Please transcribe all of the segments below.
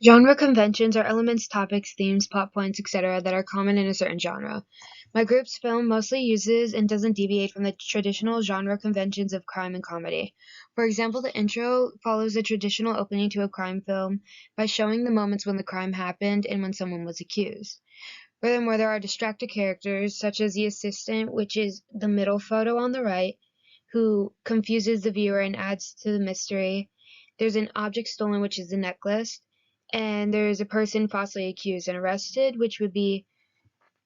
Genre conventions are elements, topics, themes, plot points, etc. that are common in a certain genre. My group's film mostly uses and doesn't deviate from the traditional genre conventions of crime and comedy. For example, the intro follows the traditional opening to a crime film by showing the moments when the crime happened and when someone was accused. Furthermore, there are distracted characters, such as the assistant, which is the middle photo on the right, who confuses the viewer and adds to the mystery. There's an object stolen, which is the necklace, and there's a person falsely accused and arrested, which would be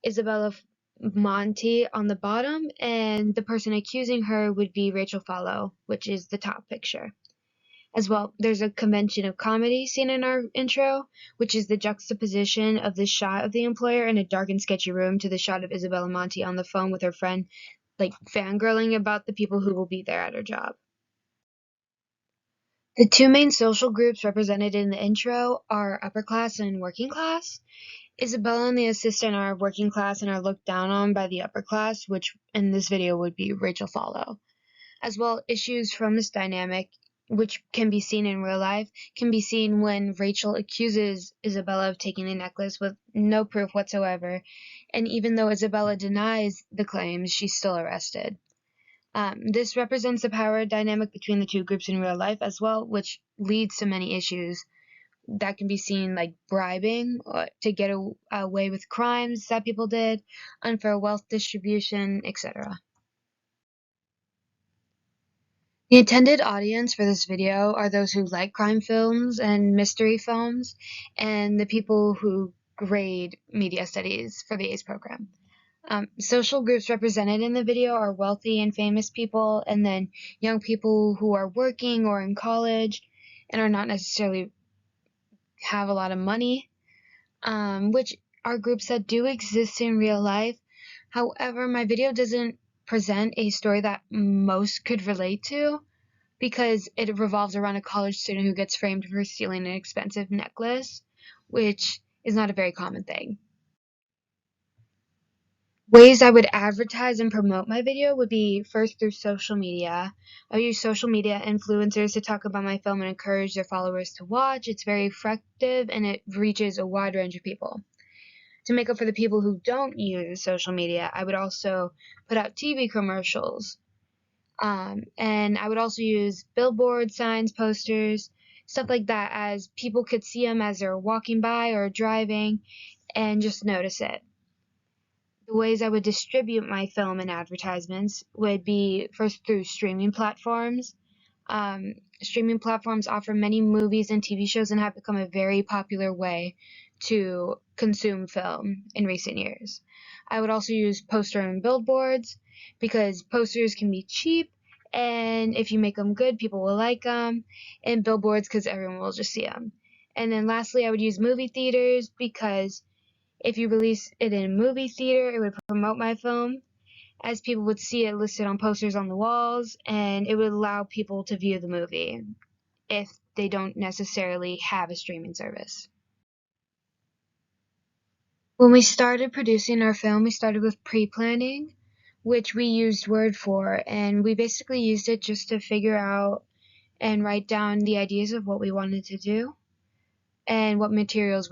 Isabella Monti on the bottom, and the person accusing her would be Rachel Follow, which is the top picture. As well, there's a convention of comedy seen in our intro, which is the juxtaposition of the shot of the employer in a dark and sketchy room to the shot of Isabella Monti on the phone with her friend, like fangirling about the people who will be there at her job. The two main social groups represented in the intro are upper class and working class. Isabella and the assistant are working class and are looked down on by the upper class, which in this video would be Rachel Follow. As well, issues from this dynamic, which can be seen in real life, can be seen when Rachel accuses Isabella of taking the necklace with no proof whatsoever, and even though Isabella denies the claims, she's still arrested. This represents the power dynamic between the two groups in real life as well, which leads to many issues that can be seen, like bribing to get away with crimes that people did, unfair wealth distribution, etc. The intended audience for this video are those who like crime films and mystery films, and the people who grade media studies for the ACE program. Social groups represented in the video are wealthy and famous people, and then young people who are working or in college and are not necessarily have a lot of money, which are groups that do exist in real life. However, my video doesn't present a story that most could relate to because it revolves around a college student who gets framed for stealing an expensive necklace, which is not a very common thing. Ways I would advertise and promote my video would be first through social media. I use social media influencers to talk about my film and encourage their followers to watch. It's very effective and it reaches a wide range of people. To make up for the people who don't use social media, I would also put out TV commercials. And I would also use billboard signs, posters, stuff like that, as people could see them as they're walking by or driving and just notice it. The ways I would distribute my film and advertisements would be first through streaming platforms. Streaming platforms offer many movies and TV shows and have become a very popular way to consume film in recent years. I would also use poster and billboards because posters can be cheap, and if you make them good, people will like them, and billboards because everyone will just see them. And then lastly, I would use movie theaters because if you release it in a movie theater, it would promote my film, as people would see it listed on posters on the walls, and it would allow people to view the movie if they don't necessarily have a streaming service. When we started producing our film, we started with pre-planning, which we used Word for, and we basically used it just to figure out and write down the ideas of what we wanted to do and what materials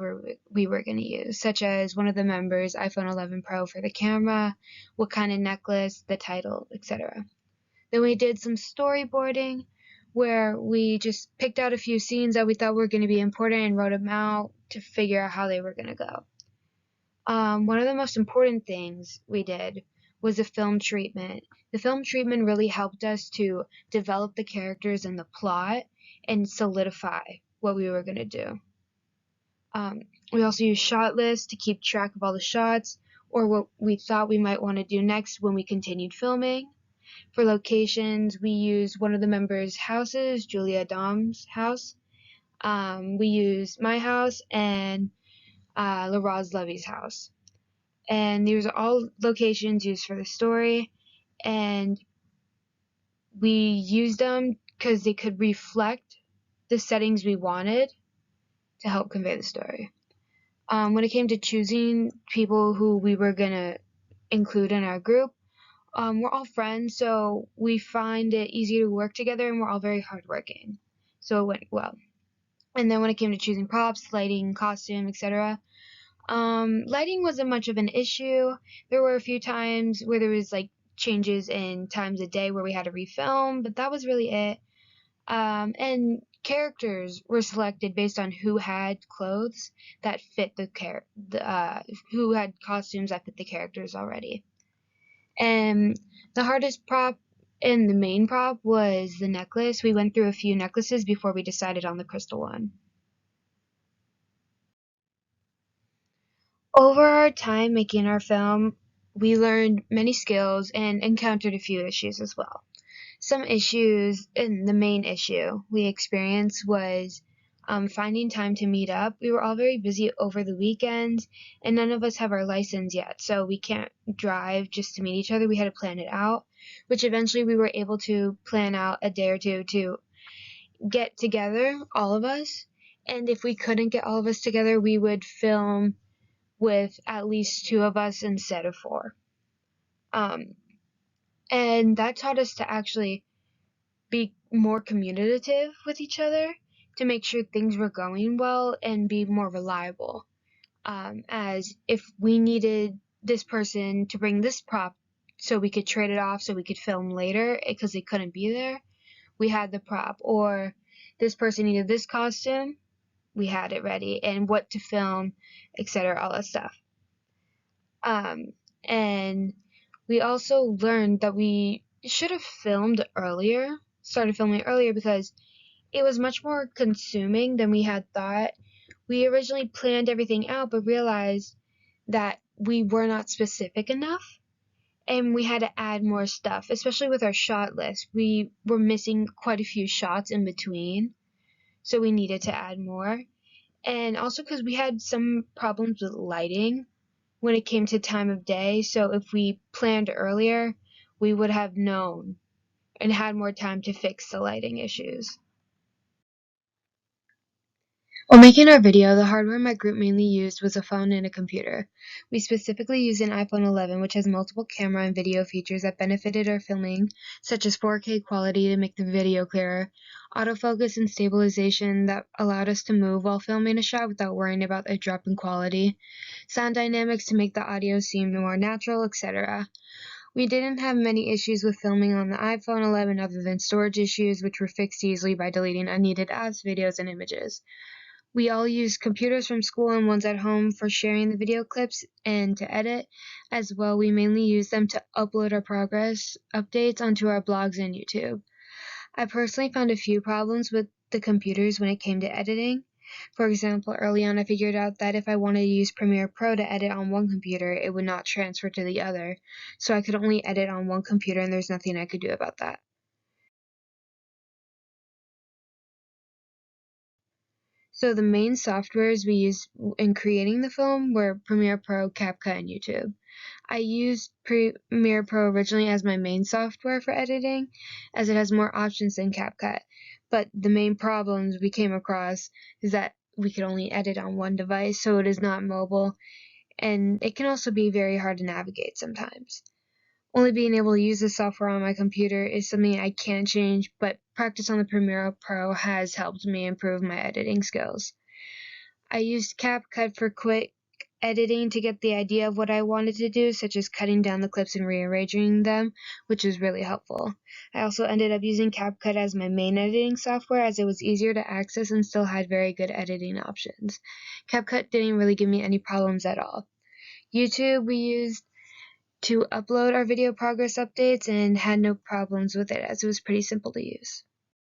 we were going to use, such as one of the members' iPhone 11 Pro for the camera, what kind of necklace, the title, etc. Then we did some storyboarding where we just picked out a few scenes that we thought were going to be important and wrote them out to figure out how they were going to go. One of the most important things we did was the film treatment. The film treatment really helped us to develop the characters and the plot and solidify what we were going to do. We also used shot lists to keep track of all the shots or what we thought we might want to do next when we continued filming. For locations, we used one of the members' houses, Julia Dom's house. We used my house and LaRoz Levy's house. And these are all locations used for the story. And we used them because they could reflect the settings we wanted to help convey the story. When it came to choosing people who we were going to include in our group, we're all friends, so we find it easy to work together, and we're all very hardworking. So it went well. And then when it came to choosing props, lighting, costume, etc., lighting wasn't much of an issue. There were a few times where there was like changes in times of day where we had to refilm, but that was really it. And characters were selected based on who had clothes that fit who had costumes that fit the characters already. And the hardest prop and the main prop was the necklace. We went through a few necklaces before we decided on the crystal one. Over our time making our film, we learned many skills and encountered a few issues as well. Some issues, and the main issue we experienced was finding time to meet up. We were all very busy over the weekends, and none of us have our license yet, so we can't drive just to meet each other. We had to plan it out, which eventually we were able to plan out a day or two to get together, all of us. And if we couldn't get all of us together, we would film with at least two of us instead of four. And that taught us to actually be more communicative with each other to make sure things were going well and be more reliable. As if we needed this person to bring this prop so we could trade it off so we could film later because they couldn't be there, we had the prop. Or this person needed this costume, we had it ready, and what to film, etc., all that stuff. And we also learned that we should have started filming earlier because it was much more consuming than we had thought. We originally planned everything out but realized that we were not specific enough and we had to add more stuff, especially with our shot list. We were missing quite a few shots in between, so we needed to add more. And also because we had some problems with lighting when it came to time of day, so if we planned earlier, we would have known and had more time to fix the lighting issues. While making our video, the hardware my group mainly used was a phone and a computer. We specifically used an iPhone 11, which has multiple camera and video features that benefited our filming, such as 4K quality to make the video clearer, autofocus and stabilization that allowed us to move while filming a shot without worrying about a drop in quality, sound dynamics to make the audio seem more natural, etc. We didn't have many issues with filming on the iPhone 11 other than storage issues, which were fixed easily by deleting unneeded apps, videos, and images. We all used computers from school and ones at home for sharing the video clips and to edit. As well, we mainly use them to upload our progress updates onto our blogs and YouTube. I personally found a few problems with the computers when it came to editing. For example, early on I figured out that if I wanted to use Premiere Pro to edit on one computer, it would not transfer to the other, so I could only edit on one computer and there's nothing I could do about that. So the main softwares we used in creating the film were Premiere Pro, CapCut, and YouTube. I used Premiere Pro originally as my main software for editing, as it has more options than CapCut. But the main problems we came across is that we could only edit on one device, so it is not mobile, and it can also be very hard to navigate sometimes. Only being able to use the software on my computer is something I can't change, but practice on the Premiere Pro has helped me improve my editing skills. I used CapCut for quick editing to get the idea of what I wanted to do, such as cutting down the clips and rearranging them, which was really helpful. I also ended up using CapCut as my main editing software as it was easier to access and still had very good editing options. CapCut didn't really give me any problems at all. YouTube we used to upload our video progress updates and had no problems with it as it was pretty simple to use.